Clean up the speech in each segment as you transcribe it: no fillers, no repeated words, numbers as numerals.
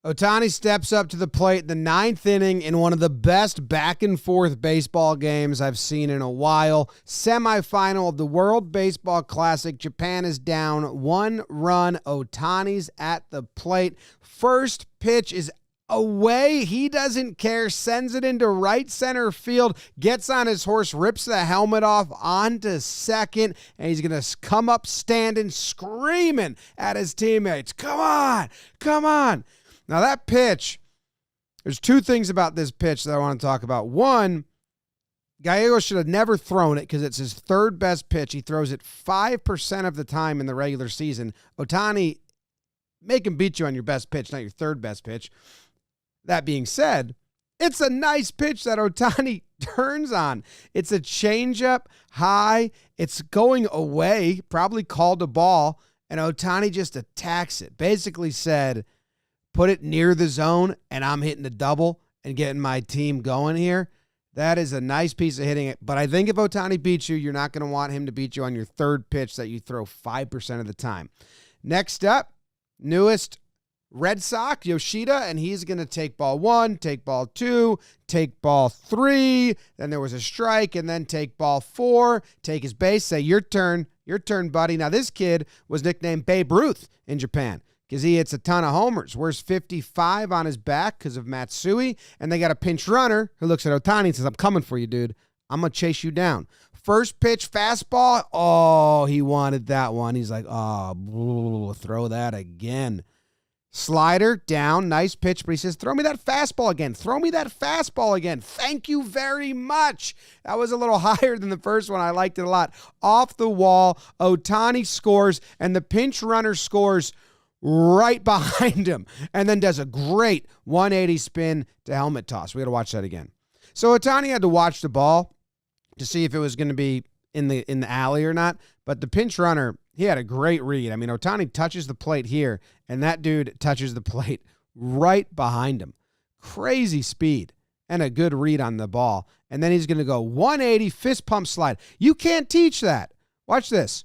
Ohtani steps up to the plate in the ninth inning in one of the best back-and-forth baseball games I've seen in a while. Semifinal of the World Baseball Classic. Japan is down 1 run. Ohtani's at the plate. First pitch is away. He doesn't care. Sends it into right center field. Gets on his horse. Rips the helmet off onto second. And he's going to come up standing, screaming at his teammates. Come on. Come on. Now that pitch, there's two things about this pitch that I want to talk about. One, Gallegos should have never thrown it because it's his third best pitch. He throws it 5% of the time in the regular season. Ohtani, make him beat you on your best pitch, not your third best pitch. That being said, it's a nice pitch that Ohtani turns on. It's a changeup, high. It's going away, probably called a ball, and Ohtani just attacks it. Basically said, put it near the zone, and I'm hitting a double and getting my team going here. That is a nice piece of hitting. But I think if Ohtani beats you, you're not going to want him to beat you on your third pitch that you throw 5% of the time. Next up, newest Red Sox, Yoshida, and he's going to take ball 1, take ball 2, take ball 3. Then there was a strike, and then take ball 4, take his base, say, your turn, buddy. Now, this kid was nicknamed Babe Ruth in Japan, because he hits a ton of homers. Wears 55 on his back because of Matsui. And they got a pinch runner who looks at Ohtani and says, I'm coming for you, dude. I'm going to chase you down. First pitch, fastball. Oh, he wanted that one. He's like, oh, throw that again. Slider, down, nice pitch. But he says, throw me that fastball again. Throw me that fastball again. Thank you very much. That was a little higher than the first one. I liked it a lot. Off the wall, Ohtani scores, and the pinch runner scores right behind him, and then does a great 180 spin to helmet toss. We got to watch that again. So Ohtani had to watch the ball to see if it was going to be in the alley or not, but the pinch runner, he had a great read. I mean, Ohtani touches the plate here, and that dude touches the plate right behind him. Crazy speed and a good read on the ball, and then he's going to go 180 fist pump slide. You can't teach that. Watch this.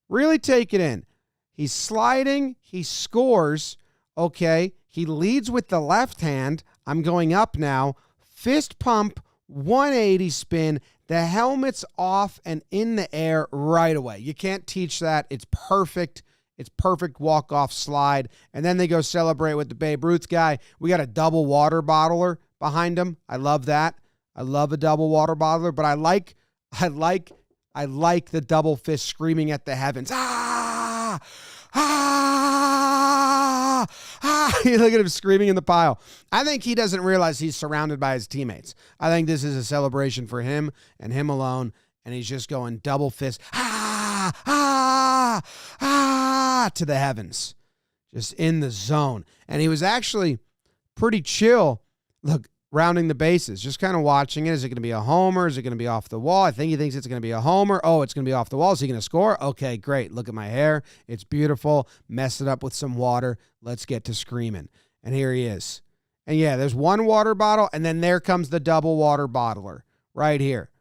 Really take it in. He's sliding. He scores. Okay. He leads with the left hand. I'm going up now. Fist pump, 180 spin. The helmet's off and in the air right away. You can't teach that. It's perfect. It's perfect walk-off slide. And then they go celebrate with the Babe Ruth guy. We got a double water bottler behind him. I love that. I love a double water bottler, but I like the double fist screaming at the heavens. You look at him screaming in the pile. I think he doesn't realize he's surrounded by his teammates. I think this is a celebration for him and him alone, and he's just going double fist, to the heavens, just in the zone. And he was actually pretty chill. Look, rounding the bases, just kind of watching it. Is it going to be a homer? Is it going to be off the wall? I think he thinks it's going to be a homer. Oh, it's going to be off the wall. Is he going to score? Okay, great. Look at my hair. It's beautiful. Mess it up with some water. Let's get to screaming. And here he is. And yeah, there's one water bottle, and then there comes the double water bottler right here.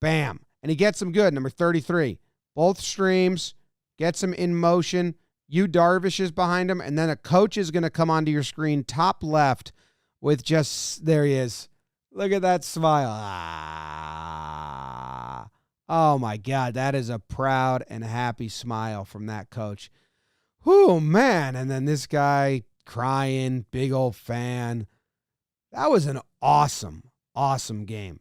Bam. And he gets him good, number 33. Both streams, gets him in motion. Yu Darvish is behind him, and then a coach is going to come onto your screen, top left, with just, there he is. Look at that smile. Oh, my God. That is a proud and happy smile from that coach. Whew, man. And then this guy crying, big old fan. That was an awesome, awesome game.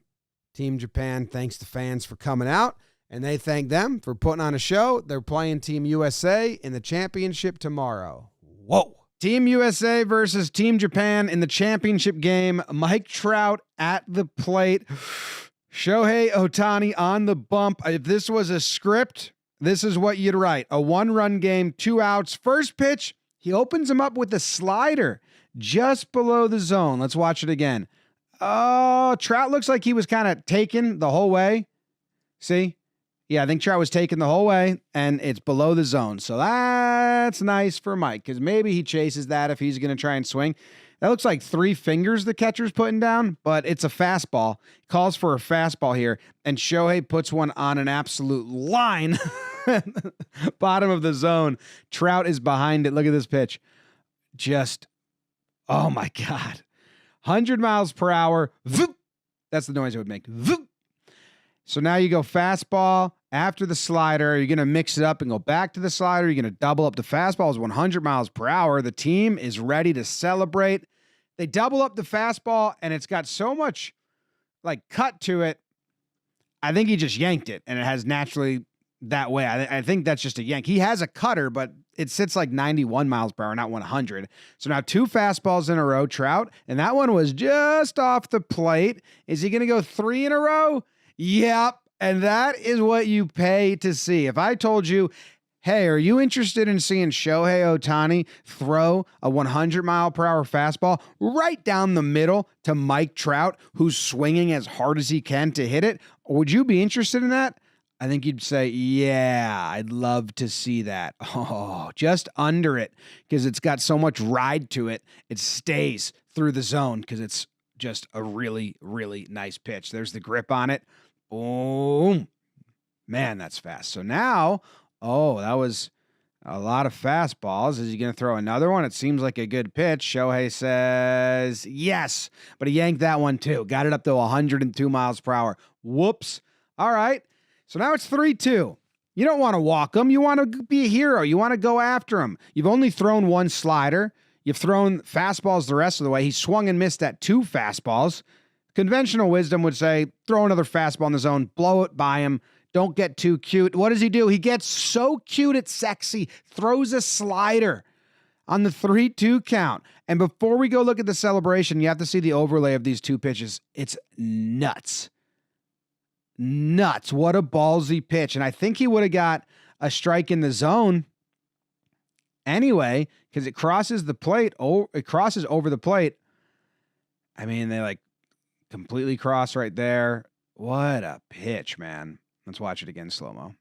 Team Japan thanks the fans for coming out, and they thank them for putting on a show. They're playing Team USA in the championship tomorrow. Whoa. Team USA versus Team Japan in the championship game. Mike Trout at the plate. Shohei Ohtani on the bump. If this was a script, this is what you'd write. A 1-run game, 2 outs. First pitch, he opens him up with a slider just below the zone. Let's watch it again. Oh, Trout looks like he was kind of taken the whole way. See? Yeah, I think Trout was taken the whole way, and it's below the zone. So that's nice for Mike, because maybe he chases that if he's going to try and swing. That looks like 3 fingers the catcher's putting down, but it's a fastball. Calls for a fastball here, and Shohei puts one on an absolute line. Bottom of the zone. Trout is behind it. Look at this pitch. just, oh my God. 100 miles per hour. Voop. That's the noise it would make. Voop. So now you go fastball after the slider. You're going to mix it up and go back to the slider. You're going to double up the fastball is 100 miles per hour. The team is ready to celebrate. They double up the fastball, and it's got so much like cut to it. I think he just yanked it, and it has naturally that way. I think that's just a yank. He has a cutter, but it sits like 91 miles per hour, not 100. So now 2 fastballs in a row, Trout, and that one was just off the plate. Is he going to go 3 in a row? Yep. And that is what you pay to see. If I told you, hey, are you interested in seeing Shohei Ohtani throw a 100 mile per hour fastball right down the middle to Mike Trout, who's swinging as hard as he can to hit it? Would you be interested in that? I think you'd say, yeah, I'd love to see that. Oh, just under it, because it's got so much ride to it. It stays through the zone because it's just a really, really nice pitch. There's the grip on it. Boom. Man, that's fast. So now, that was a lot of fastballs. Is he going to throw another one? It seems like a good pitch. Shohei says yes, but he yanked that one too. Got it up to 102 miles per hour. Whoops. All right. So now it's 3-2. You don't want to walk him. You want to be a hero. You want to go after him. You've only thrown 1 slider. You've thrown fastballs the rest of the way. He swung and missed at 2 fastballs. Conventional wisdom would say, throw another fastball in the zone, blow it by him. Don't get too cute. What does he do? He gets so cute it's sexy. Throws a slider on the 3-2 count. And before we go look at the celebration, you have to see the overlay of these 2 pitches. It's nuts. Nuts. What a ballsy pitch. And I think he would have got a strike in the zone anyway, because it crosses the plate. It crosses over the plate. I mean, they like completely cross right there. What a pitch, man. Let's watch it again, slow-mo.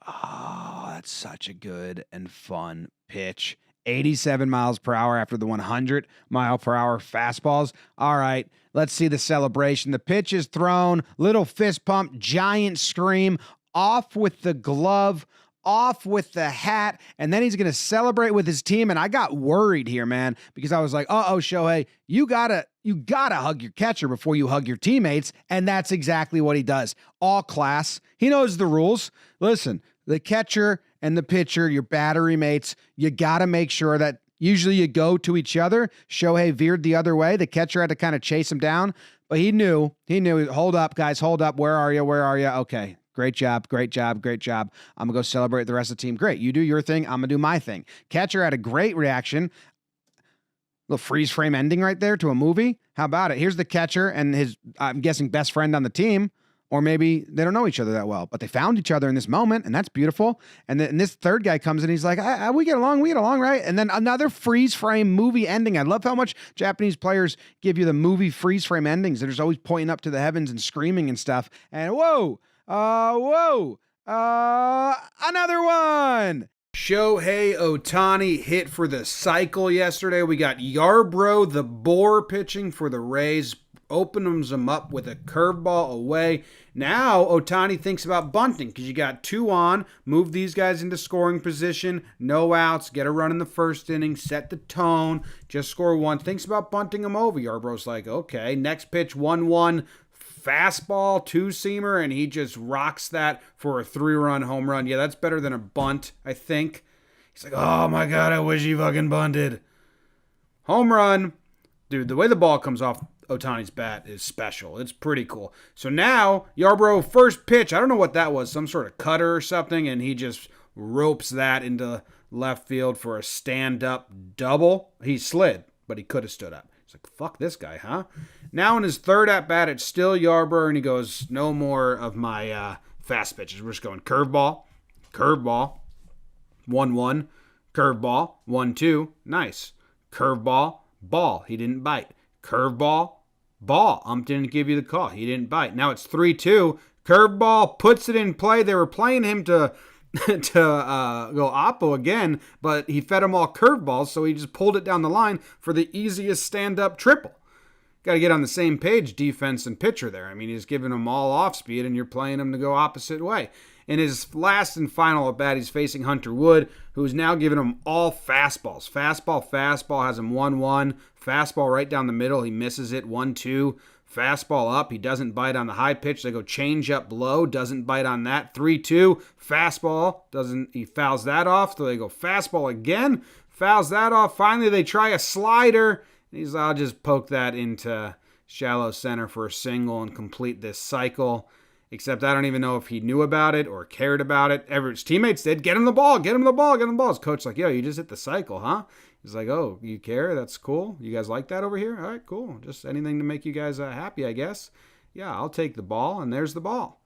Oh, that's such a good and fun pitch. 87 miles per hour after the 100 mile per hour fastballs. All right, let's see the celebration. The pitch is thrown, little fist pump, giant scream, off with the glove, off with the hat, and then he's going to celebrate with his team. And I got worried here, man, because I was like, Shohei, you gotta hug your catcher before you hug your teammates. And that's exactly what he does. All class. He knows the rules. Listen, the catcher and the pitcher, your battery mates, you got to make sure that usually you go to each other. Shohei veered the other way. The catcher had to kind of chase him down, but he knew, hold up, guys, hold up. Where are you? Okay. Great job. I'm going to go celebrate the rest of the team. Great. You do your thing. I'm going to do my thing. Catcher had a great reaction. Little freeze frame ending right there to a movie. How about it? Here's the catcher and his, I'm guessing, best friend on the team. Or maybe they don't know each other that well, but they found each other in this moment, and that's beautiful. And then this third guy comes in, he's like, we get along, right? And then another freeze frame movie ending. I love how much Japanese players give you the movie freeze frame endings. They're just always pointing up to the heavens and screaming and stuff. And another one. Shohei Ohtani hit for the cycle yesterday. We got Yarbrough, the Boar, pitching for the Rays. Opens them up with a curveball away. Now Ohtani thinks about bunting because you got 2 on, move these guys into scoring position, no outs, get a run in the first inning, set the tone, just score 1. Thinks about bunting them over. Yarbrough's like, okay, next pitch, 1-1, fastball, 2-seamer, and he just rocks that for a 3-run home run. Yeah, that's better than a bunt, I think. He's like, oh my God, I wish he fucking bunted. Home run. Dude, the way the ball comes off Ohtani's bat is special. It's pretty cool. So now, Yarbrough, first pitch, I don't know what that was, some sort of cutter or something, and he just ropes that into left field for a stand-up double. He slid, but he could have stood up. He's like, fuck this guy, huh? Now in his third at-bat, it's still Yarbrough, and he goes, no more of my fast pitches. We're just going curveball, 1-1, curveball, 1-2, nice. Curveball, ball, he didn't bite. Curveball, ball. Didn't give you the call. He didn't bite. Now it's 3-2. Curveball puts it in play. They were playing him to go oppo again, but he fed them all curveballs, so he just pulled it down the line for the easiest stand-up triple. Got to get on the same page, defense and pitcher there. I mean, he's giving them all off speed, and you're playing them to go opposite way. In his last and final at bat, he's facing Hunter Wood, who's now giving him all fastballs. Fastball has him 1-1. Fastball right down the middle. He misses it 1-2. Fastball up. He doesn't bite on the high pitch. They go change up low. Doesn't bite on that. 3-2. Fastball. He fouls that off. So they go fastball again. Fouls that off. Finally, they try a slider. I'll just poke that into shallow center for a single and complete this cycle. Except I don't even know if he knew about it or cared about it. His teammates did. Get him the ball. His coach's like, yo, you just hit the cycle, huh? He's like, oh, you care? That's cool. You guys like that over here? All right, cool. Just anything to make you guys happy, I guess. Yeah, I'll take the ball, and there's the ball.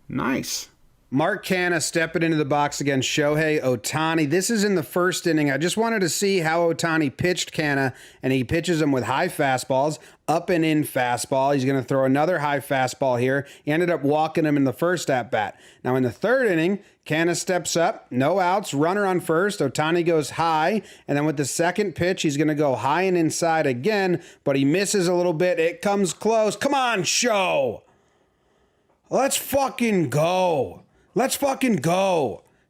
Nice. Mark Canha stepping into the box against Shohei Ohtani. This is in the first inning. I just wanted to see how Ohtani pitched Canha, and he pitches him with high fastballs, up and in fastball. He's going to throw another high fastball here. He ended up walking him in the first at-bat. Now in the third inning, Canha steps up, no outs, runner on first. Ohtani goes high, and then with the second pitch, he's going to go high and inside again, but he misses a little bit. It comes close. Come on, Show. Let's fucking go.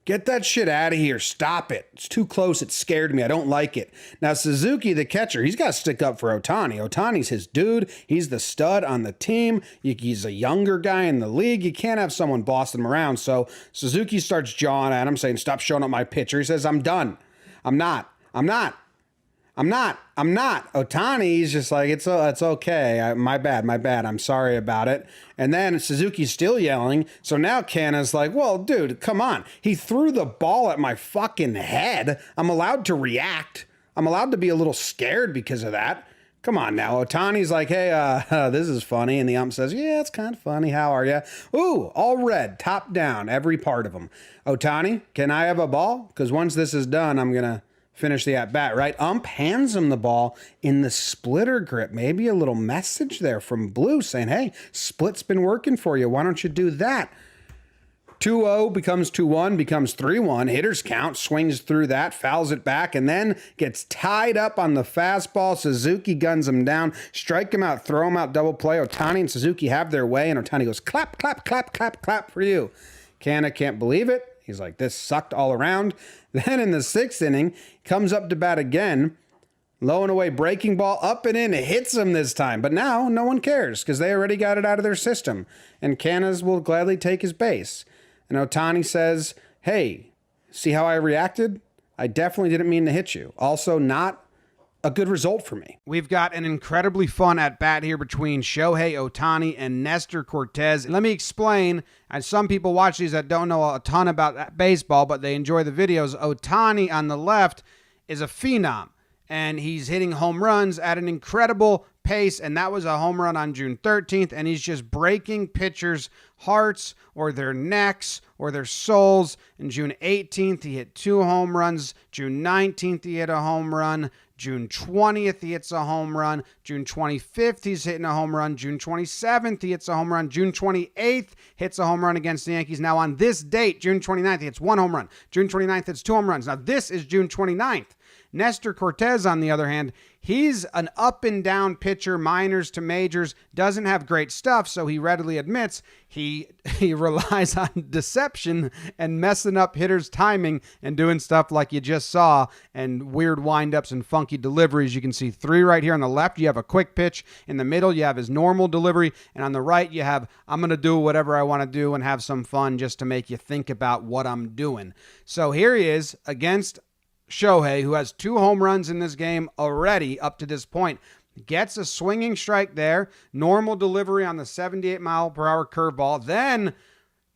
Get that shit out of here. Stop it. It's too close. It scared me. I don't like it. Now, Suzuki, the catcher, he's got to stick up for Ohtani. Ohtani's his dude. He's the stud on the team. He's a younger guy in the league. You can't have someone bossing him around. So Suzuki starts jawing at him, saying, stop showing up my pitcher. He says, I'm done. I'm not. Ohtani's just like, it's okay. My bad. I'm sorry about it. And then Suzuki's still yelling. So now Canha's like, well, dude, come on. He threw the ball at my fucking head. I'm allowed to react. I'm allowed to be a little scared because of that. Come on now. Ohtani's like, hey, this is funny. And the ump says, yeah, it's kind of funny. How are you? Ooh, all red, top down, every part of him. Ohtani, can I have a ball? Because once this is done, I'm going to finish the at-bat, right? Ump hands him the ball in the splitter grip. Maybe a little message there from Blue saying, hey, split's been working for you. Why don't you do that? 2-0 becomes 2-1, becomes 3-1. Hitters count, swings through that, fouls it back, and then gets tied up on the fastball. Suzuki guns him down, strike him out, throw him out, double play. Ohtani and Suzuki have their way, and Ohtani goes, clap, clap, clap, clap, clap for you. Canha can't believe it. He's like, this sucked all around. Then in the sixth inning, comes up to bat again. Low and away breaking ball up and in. It hits him this time. But now no one cares because they already got it out of their system. And Canha's will gladly take his base. And Ohtani says, hey, see how I reacted? I definitely didn't mean to hit you. Also not a good result for me. We've got an incredibly fun at-bat here between Shohei Ohtani and Nestor Cortes. Let me explain, as some people watch these that don't know a ton about baseball, but they enjoy the videos. Ohtani on the left is a phenom, and he's hitting home runs at an incredible pace, and that was a home run on June 13th, and he's just breaking pitchers' hearts or their necks or their souls. And June 18th, he hit 2 home runs. June 19th, he hit a home run. June 20th, he hits a home run. June 25th, he's hitting a home run. June 27th, he hits a home run. June 28th, hits a home run against the Yankees. Now on this date, June 29th, he hits 1 home run. June 29th, it's 2 home runs. Now this is June 29th. Nestor Cortes, on the other hand, he's an up and down pitcher, minors to majors, doesn't have great stuff, so he readily admits he relies on deception and messing up hitters' timing and doing stuff like you just saw, and weird windups and funky deliveries. You can see 3 right here on the left. You have a quick pitch. In the middle, you have his normal delivery, and on the right, you have, I'm going to do whatever I want to do and have some fun just to make you think about what I'm doing. So here he is against Shohei, who has 2 home runs in this game already up to this point. Gets a swinging strike there. Normal delivery on the 78-mile-per-hour curveball. Then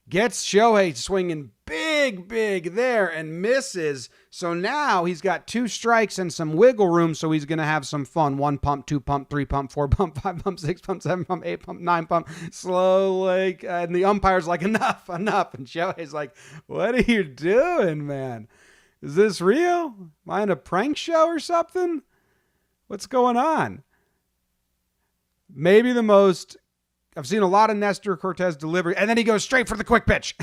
gets Shohei swinging big there and misses. So now he's got 2 strikes and some wiggle room, so he's going to have some fun. 1 pump, 2 pump, 3 pump, 4 pump, 5 pump, 6 pump, 7 pump, 8 pump, 9 pump, slow leg. And the umpire's like, enough. And Shohei's like, what are you doing, man? Is this real? Am I in a prank show or something? What's going on? Maybe the most... I've seen a lot of Nestor Cortes delivery, and then he goes straight for the quick pitch.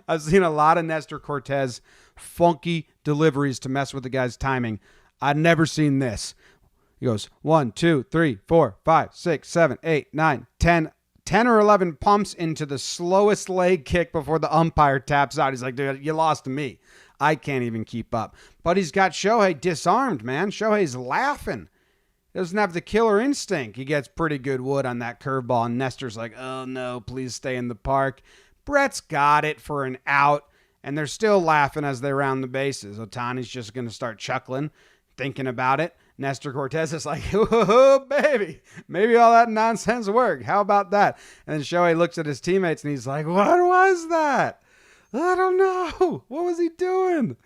I've seen a lot of Nestor Cortes funky deliveries to mess with the guy's timing. I've never seen this. He goes 1, 2, 3, 4, 5, 6, 7, 8, 9, 10. 10 or 11 pumps into the slowest leg kick before the umpire taps out. He's like, dude, you lost to me. I can't even keep up. But he's got Shohei disarmed, man. Shohei's laughing. Doesn't have the killer instinct. He gets pretty good wood on that curveball, and Nestor's like, oh no, please stay in the park. Brett's got it for an out, and they're still laughing as they round the bases. Ohtani's just going to start chuckling, thinking about it. Nestor Cortes is like, oh, baby, maybe all that nonsense worked. How about that? And then Shohei looks at his teammates, and he's like, what was that? I don't know. What was he doing?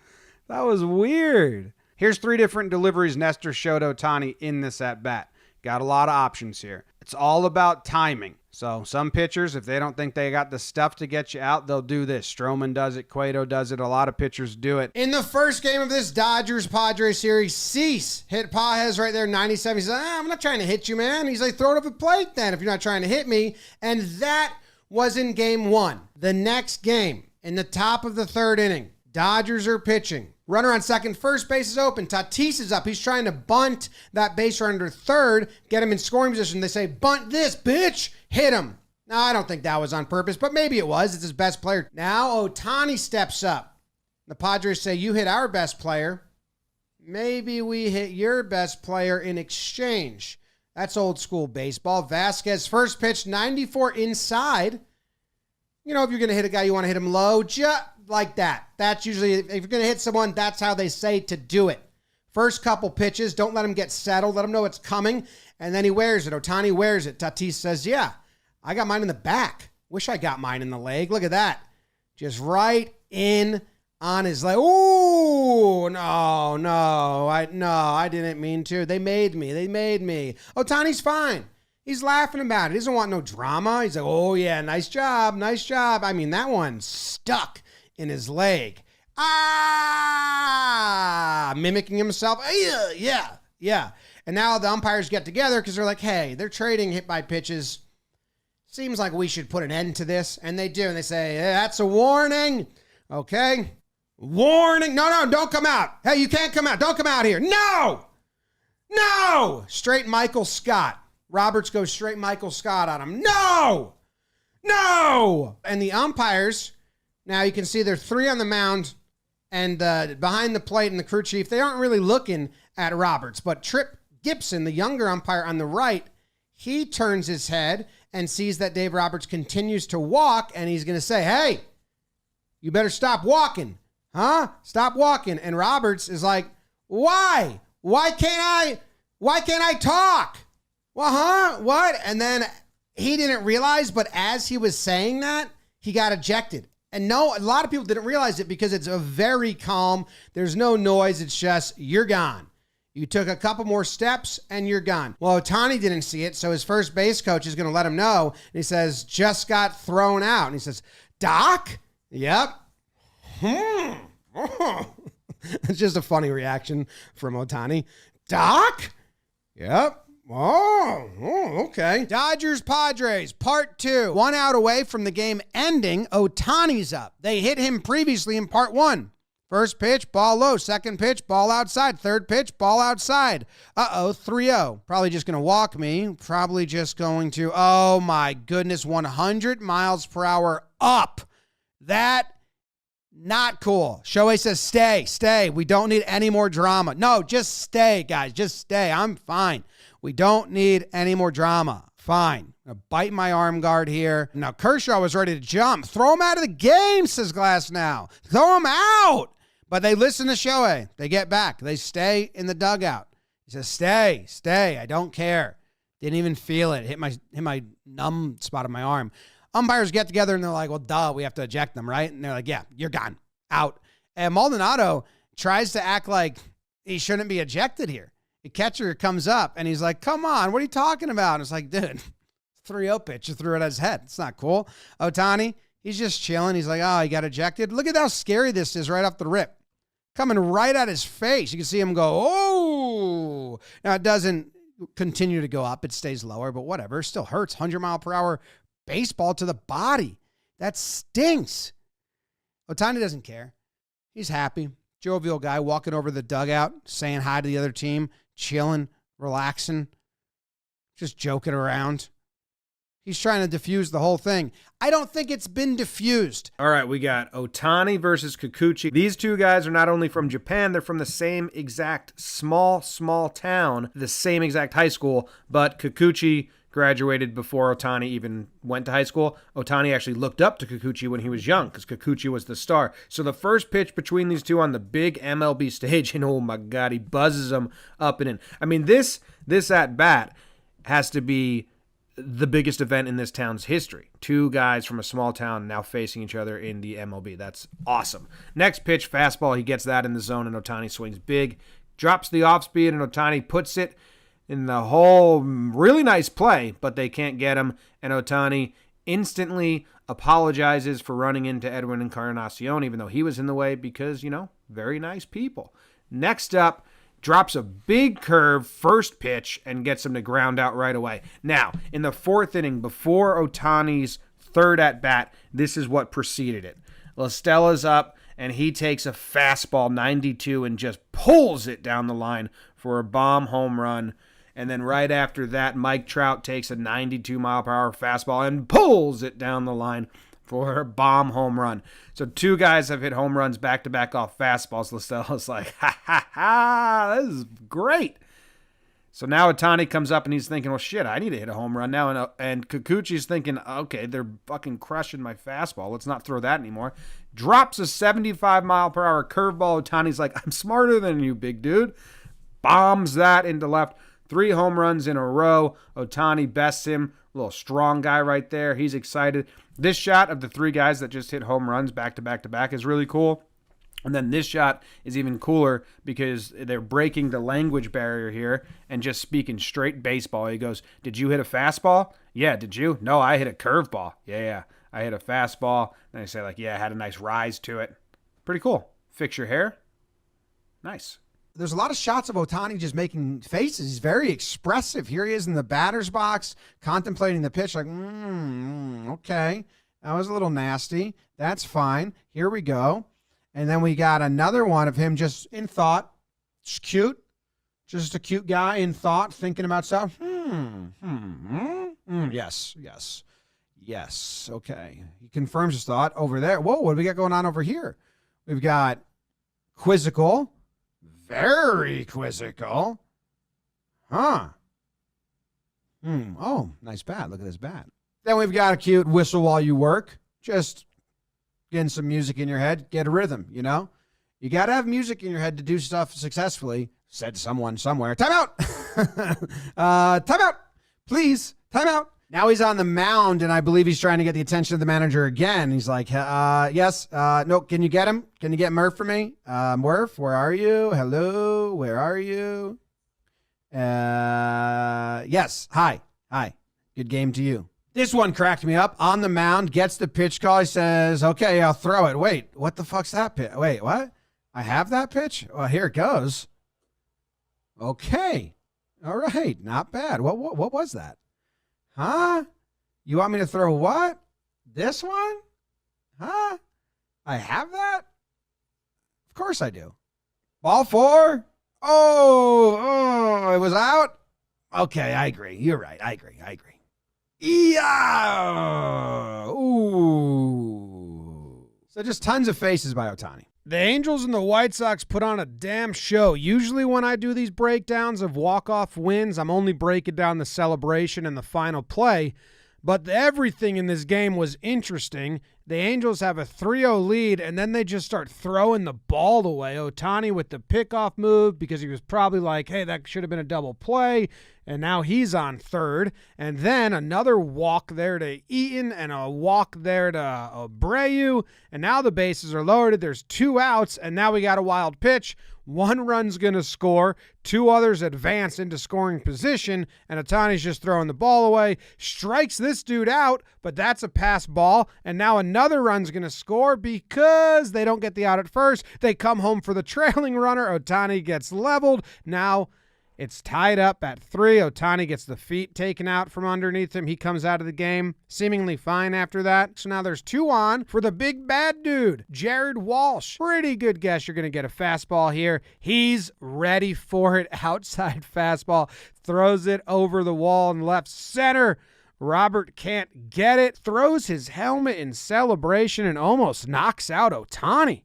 That was weird. Here's 3 different deliveries Nestor showed Ohtani in this at-bat. Got a lot of options here. It's all about timing. So some pitchers, if they don't think they got the stuff to get you out, they'll do this. Stroman does it. Cueto does it. A lot of pitchers do it. In the first game of this Dodgers-Padres series, Cease hit Pages right there, 97. He says, I'm not trying to hit you, man. He's like, throw it up the plate then if you're not trying to hit me. And that was in game 1. The next game, in the top of the 3rd inning, Dodgers are pitching. Runner on second, first base is open. Tatis is up. He's trying to bunt that base runner to third, get him in scoring position. They say, bunt this, bitch. Hit him. Now, I don't think that was on purpose, but maybe it was. It's his best player. Now, Ohtani steps up. The Padres say, you hit our best player. Maybe we hit your best player in exchange. That's old school baseball. Vasquez, first pitch, 94 inside. You know, if you're going to hit a guy, you want to hit him low, just like that. That's usually, if you're going to hit someone, that's how they say to do it. First couple pitches, don't let him get settled. Let him know it's coming. And then he wears it. Ohtani wears it. Tatis says, yeah, I got mine in the back. Wish I got mine in the leg. Look at that. Just right in on his leg. Ooh, no, I didn't mean to. They made me. Ohtani's fine. He's laughing about it. He doesn't want no drama. He's like, oh, yeah, nice job. I mean, that one stuck in his leg. Mimicking himself. Yeah. And now the umpires get together because they're like, hey, they're trading hit by pitches. Seems like we should put an end to this. And they do. And they say, hey, that's a warning. Okay. Warning. No, don't come out. Hey, you can't come out. Don't come out here. No. Straight Michael Scott. Roberts goes straight Michael Scott on him. No. And the umpires, now you can see there are 3 on the mound and behind the plate and the crew chief, they aren't really looking at Roberts. But Trip Gibson, the younger umpire on the right, he turns his head and sees that Dave Roberts continues to walk, and he's going to say, hey, you better stop walking. Huh? Stop walking. And Roberts is like, why? Why can't I talk? Well, huh? What? And then he didn't realize, but as he was saying that, he got ejected. And no, a lot of people didn't realize it because it's a very calm. There's no noise. It's just, you're gone. You took a couple more steps and you're gone. Well, Ohtani didn't see it, so his first base coach is going to let him know. And he says, just got thrown out. And he says, Doc? Yep. It's just a funny reaction from Ohtani. Doc? Yep. Oh, okay. Dodgers Padres, part 2. 1 out away from the game ending. Ohtani's up. They hit him previously in part 1. First pitch, ball low. Second pitch, ball outside. Third pitch, ball outside. 3-0. Probably just going to walk me. Probably just going to, oh my goodness, 100 miles per hour up. That, not cool. Shohei says, stay. We don't need any more drama. No, just stay, guys. Just stay. I'm fine. We don't need any more drama. Fine. I'm gonna bite my arm guard here. Now, Kershaw was ready to jump. Throw him out of the game, says Glass now. Throw him out. But they listen to Shohei. They get back. They stay in the dugout. He says, stay. I don't care. Didn't even feel it. Hit my numb spot on my arm. Umpires get together and they're like, well, duh, we have to eject them, right? And they're like, yeah, you're gone. Out. And Maldonado tries to act like he shouldn't be ejected here. The catcher comes up and he's like, come on, what are you talking about? And it's like, dude, 3-0 pitch. You threw it at his head. It's not cool. Ohtani, he's just chilling. He's like, oh, he got ejected. Look at how scary this is right off the rip. Coming right at his face. You can see him go, oh. Now, it doesn't continue to go up. It stays lower, but whatever. It still hurts. 100-mile-per-hour baseball to the body. That stinks. Ohtani doesn't care. He's happy. Jovial guy walking over the dugout, saying hi to the other team, chilling, relaxing, just joking around. He's trying to diffuse the whole thing. I don't think it's been diffused. All right, we got Ohtani versus Kikuchi. These two guys are not only from Japan, they're from the same exact small town, the same exact high school, but Kikuchi graduated before Ohtani even went to high school. Ohtani actually looked up to Kikuchi when he was young because Kikuchi was the star. So the first pitch between these two on the big MLB stage, and oh my God, he buzzes him up and in. I mean, this at-bat has to be the biggest event in this town's history. Two guys from a small town now facing each other in the MLB. That's awesome. Next pitch, fastball. He gets that in the zone, and Ohtani swings big, drops the off speed, and Ohtani puts it in the hole. Really nice play, but they can't get him, and Ohtani instantly apologizes for running into Edwin Encarnacion, even though he was in the way because, very nice people. Next up, drops a big curve first pitch and gets him to ground out right away. Now, in the fourth inning, before Ohtani's third at-bat, this is what preceded it. LaStella's up, and he takes a fastball 92 and just pulls it down the line for a bomb home run. And then right after that, Mike Trout takes a 92-mile-per-hour fastball and pulls it down the line for a bomb home run. So two guys have hit home runs back-to-back off fastballs. Listella's like, ha, this is great. So now Ohtani comes up and he's thinking, well, shit, I need to hit a home run now. And Kikuchi's thinking, okay, they're fucking crushing my fastball. Let's not throw that anymore. Drops a 75-mile-per-hour curveball. Ohtani's like, I'm smarter than you, big dude. Bombs that into left. 3 home runs in a row. Ohtani bests him. A little strong guy right there. He's excited. This shot of the 3 guys that just hit home runs back to back to back is really cool. And then this shot is even cooler because they're breaking the language barrier here and just speaking straight baseball. He goes, did you hit a fastball? Yeah, did you? No, I hit a curveball. Yeah, I hit a fastball. And I say yeah, it had a nice rise to it. Pretty cool. Fix your hair. Nice. There's a lot of shots of Ohtani just making faces. He's very expressive. Here he is in the batter's box, contemplating the pitch like, okay, that was a little nasty. That's fine. Here we go. And then we got another one of him just in thought. Just cute. Just a cute guy in thought, thinking about stuff. Yes. Okay. He confirms his thought over there. Whoa, what do we got going on over here? We've got quizzical. Very quizzical. Huh. Oh, nice bat. Look at this bat. Then we've got a cute whistle while you work. Just getting some music in your head. Get a rhythm, You got to have music in your head to do stuff successfully, said someone somewhere. Time out. Time out. Please. Time out. Now he's on the mound, and I believe he's trying to get the attention of the manager again. He's like, yes, no, can you get him? Can you get Murph for me? Murph, where are you? Hello, where are you? Yes, hi. Good game to you. This one cracked me up. On the mound, gets the pitch call. He says, okay, I'll throw it. Wait, what the fuck's that pitch? Wait, what? I have that pitch? Well, here it goes. Okay. All right, not bad. What was that? Huh? You want me to throw what? This one? Huh? I have that? Of course I do. Ball 4? Oh, it was out? Okay, I agree. You're right. I agree. Yeah. Ooh. So just tons of faces by Ohtani. The Angels and the White Sox put on a damn show. Usually when I do these breakdowns of walk-off wins, I'm only breaking down the celebration and the final play. But everything in this game was interesting. The Angels have a 3-0 lead, and then they just start throwing the ball away. Ohtani with the pickoff move because he was probably like, hey, that should have been a double play. And now he's on third. And then another walk there to Eaton and a walk there to Abreu. And now the bases are loaded. There's 2 outs, and now we got a wild pitch. 1 run's going to score. 2 others advance into scoring position, and Ohtani's just throwing the ball away. Strikes this dude out, but that's a pass ball. And now another run's going to score because they don't get the out at first. They come home for the trailing runner. Ohtani gets leveled. Now it's tied up at 3. Ohtani gets the feet taken out from underneath him. He comes out of the game seemingly fine after that. So now there's 2 on for the big bad dude, Jared Walsh. Pretty good guess you're going to get a fastball here. He's ready for it. Outside fastball. Throws it over the wall in left center. Robert can't get it, throws his helmet in celebration, and almost knocks out Ohtani.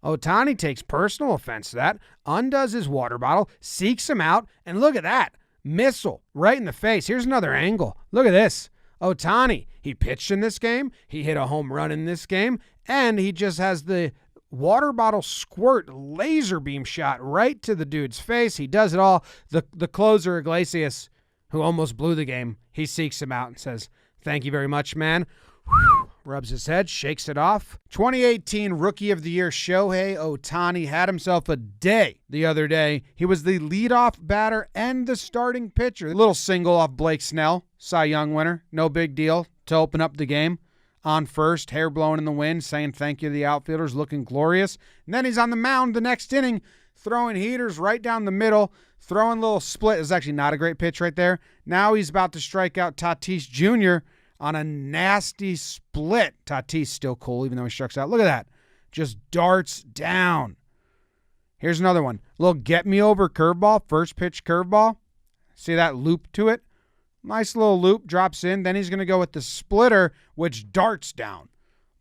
Ohtani takes personal offense to that, undoes his water bottle, seeks him out, and look at that. Missile right in the face. Here's another angle. Look at this. Ohtani, he pitched in this game, he hit a home run in this game, and he just has the water bottle squirt laser beam shot right to the dude's face. He does it all. The closer, Iglesias, who almost blew the game, he seeks him out and says, "Thank you very much, man." Whew. Rubs his head, shakes it off. 2018 Rookie of the Year Shohei Ohtani had himself a day the other day. He was the leadoff batter and the starting pitcher. A little single off Blake Snell, Cy Young winner. No big deal to open up the game. On first, hair blowing in the wind, saying thank you to the outfielders, looking glorious. And then he's on the mound the next inning, throwing heaters right down the middle, throwing a little split. It's actually not a great pitch right there. Now he's about to strike out Tatis Jr. on a nasty split. Tatis still cool, even though he strikes out. Look at that. Just darts down. Here's another one. A little get-me-over curveball, first pitch curveball. See that loop to it? Nice little loop, drops in. Then he's going to go with the splitter, which darts down.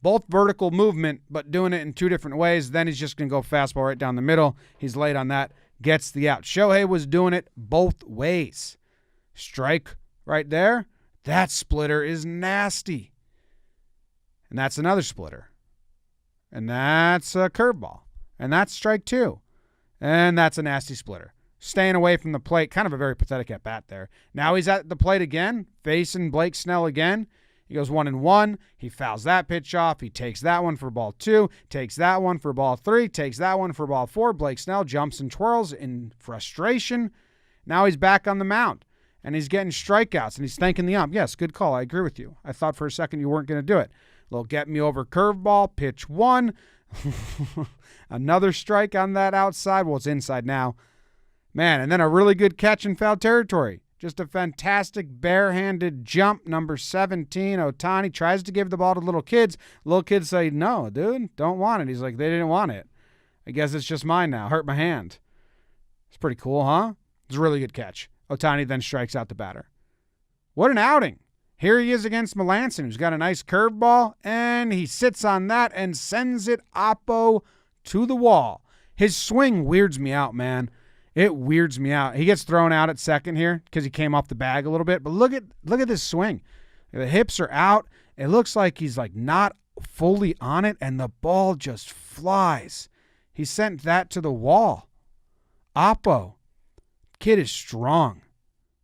Both vertical movement, but doing it in two different ways. Then he's just going to go fastball right down the middle. He's late on that, gets the out. Shohei was doing it both ways. Strike right there. That splitter is nasty. And that's another splitter. And that's a curveball. And that's strike two. And that's a nasty splitter. Staying away from the plate. Kind of a very pathetic at-bat there. Now he's at the plate again, facing Blake Snell again. He goes 1-1. He fouls that pitch off. He takes that one for ball 2. Takes that one for ball 3. Takes that one for ball 4. Blake Snell jumps and twirls in frustration. Now he's back on the mound. And he's getting strikeouts, and he's thanking the ump. Yes, good call. I agree with you. I thought for a second you weren't going to do it. A little get-me-over curveball, pitch 1. Another strike on that outside. Well, it's inside now. Man, and then a really good catch in foul territory. Just a fantastic barehanded jump, number 17. Ohtani tries to give the ball to little kids. Little kids say, "No, dude, don't want it." He's like, "They didn't want it. I guess it's just mine now. Hurt my hand." It's pretty cool, huh? It's a really good catch. Ohtani then strikes out the batter. What an outing. Here he is against Melanson, who's got a nice curveball, and he sits on that and sends it oppo to the wall. His swing weirds me out, man. It weirds me out. He gets thrown out at second here because he came off the bag a little bit. But look at this swing. The hips are out. It looks like he's like not fully on it, and the ball just flies. He sent that to the wall. Oppo. Kid is strong.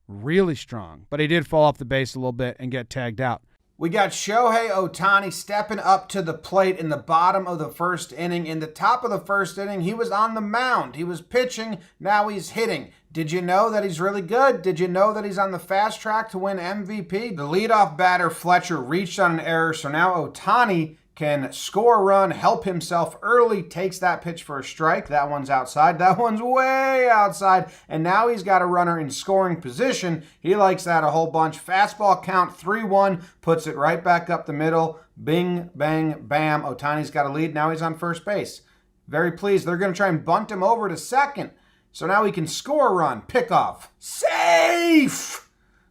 Really strong. But he did fall off the base a little bit and get tagged out. We got Shohei Ohtani stepping up to the plate in the bottom of the first inning. In the top of the first inning, he was on the mound. He was pitching. Now he's hitting. Did you know that he's really good? Did you know that he's on the fast track to win MVP? The leadoff batter, Fletcher, reached on an error, so now Ohtani can score a run, help himself early, takes that pitch for a strike. That one's outside. That one's way outside. And now he's got a runner in scoring position. He likes that a whole bunch. Fastball count 3-1, puts it right back up the middle. Bing, bang, bam. Ohtani's got a lead. Now he's on first base. Very pleased. They're going to try and bunt him over to second. So now he can score a run. Pickoff. Safe!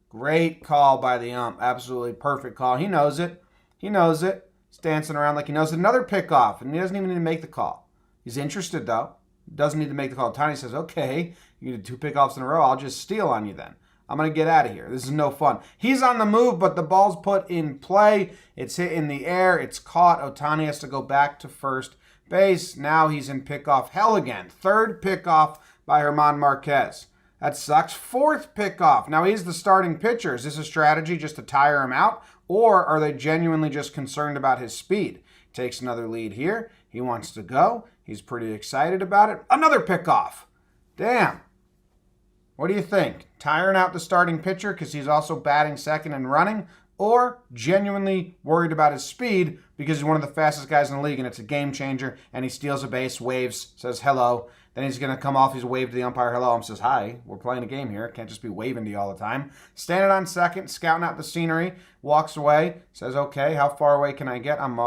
Great call by the ump. Absolutely perfect call. He knows it. He knows it. Dancing around like he knows another pickoff, and he doesn't even need to make the call. He's interested, though. Doesn't need to make the call. Tony says, "Okay, you did 2 pickoffs in a row. I'll just steal on you then. I'm going to get out of here. This is no fun." He's on the move, but the ball's put in play. It's hit in the air. It's caught. Ohtani has to go back to first base. Now he's in pickoff hell again. 3rd pickoff by German Marquez. That sucks. 4th pickoff. Now he's the starting pitcher. Is this a strategy just to tire him out? Or are they genuinely just concerned about his speed? Takes another lead here. He wants to go. He's pretty excited about it. Another pickoff. Damn. What do you think? Tiring out the starting pitcher because he's also batting second and running? Or genuinely worried about his speed because he's one of the fastest guys in the league and it's a game changer and he steals a base, waves, says hello, Then he's going to come off, he's waved to the umpire, hello, and says, hi, we're playing a game here. Can't just be waving to you all the time. Standing on second, scouting out the scenery, walks away, says, okay, how far away can I get? I'm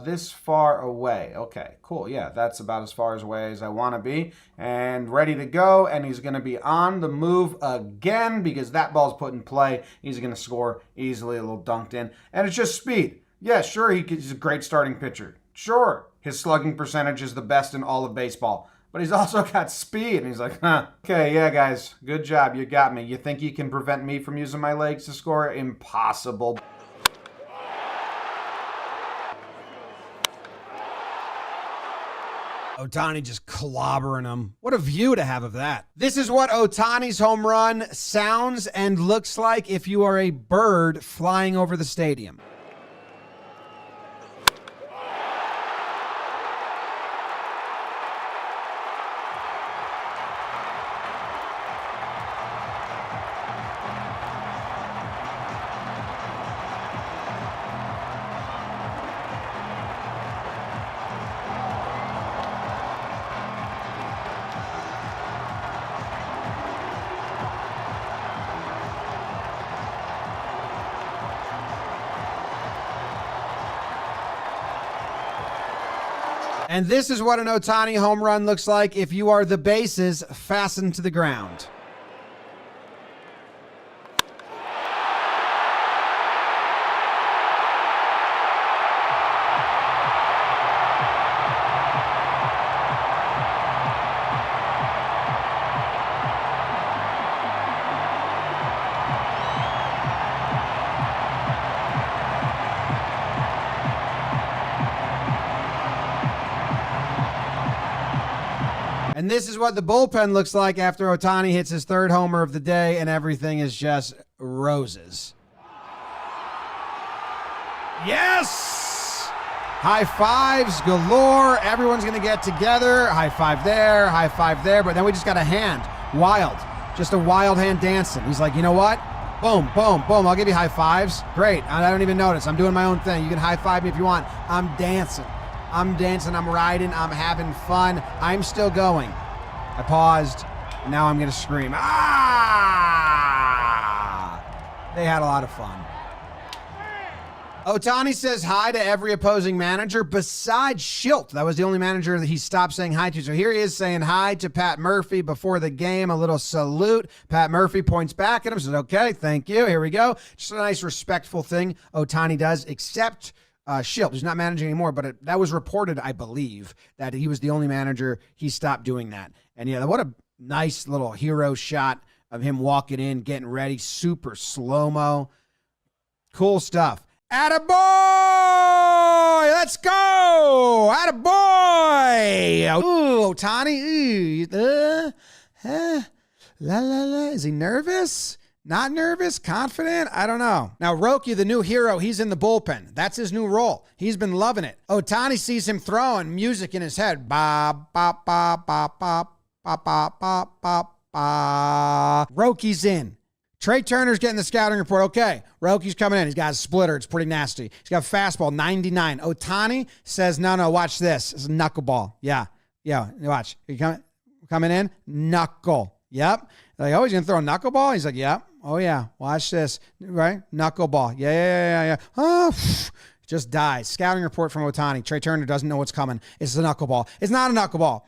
this far away. Okay, cool. Yeah, that's about as far away as I want to be. And ready to go, and he's going to be on the move again because that ball's put in play. He's going to score easily, a little dunked in. And it's just speed. Yeah, sure, he's a great starting pitcher. Sure, his slugging percentage is the best in all of baseball. But he's also got speed. And he's like, huh, okay, yeah, guys, good job. You got me. You think you can prevent me from using my legs to score? Impossible. Ohtani just clobbering him. What a view to have of that. This is what Ohtani's home run sounds and looks like if you are a bird flying over the stadium. And this is what an Ohtani home run looks like if you are the bases fastened to the ground. And this is what the bullpen looks like after Ohtani hits his third homer of the day and everything is just roses. Yes! High fives galore. Everyone's going to get together. High five there, but then we just got a hand. Wild. Just a wild hand dancing. He's like, you know what? Boom, boom, boom. I'll give you high fives. Great. I don't even notice. I'm doing my own thing. You can high five me if you want. I'm dancing. I'm riding, I'm having fun. I'm still going. I paused. Now I'm going to scream. Ah! They had a lot of fun. Ohtani says hi to every opposing manager besides Schilt. That was the only manager that he stopped saying hi to. So here he is saying hi to Pat Murphy before the game, a little salute. Pat Murphy points back at him, says, okay, thank you. Here we go. Just a nice respectful thing Ohtani does, except Schilt, who's not managing anymore, but that was reported, I believe, that he was the only manager. He stopped doing that. And yeah, what a nice little hero shot of him walking in, getting ready, super slow-mo. Cool stuff. Attaboy! Let's go! Attaboy! Ooh, Ohtani. La, la, la. Is he nervous? Not nervous? Confident? I don't know. Now, Roki, the new hero, he's in the bullpen. That's his new role. He's been loving it. Ohtani sees him throwing music in his head. Ba, ba, ba, ba, ba, ba, ba, ba, ba, ba. Roki's in. Trey Turner's getting the scouting report. Okay, Roki's coming in. He's got a splitter. It's pretty nasty. He's got a fastball, 99. Ohtani says, no, watch this. It's a knuckleball. Yeah, watch. Are you coming in? Knuckle. Yep. Like, oh, he's going to throw a knuckleball? He's like, yep. Oh, yeah. Watch this. Right? Knuckleball. Yeah. Oh, just dies. Scouting report from Ohtani. Trey Turner doesn't know what's coming. It's a knuckleball. It's not a knuckleball.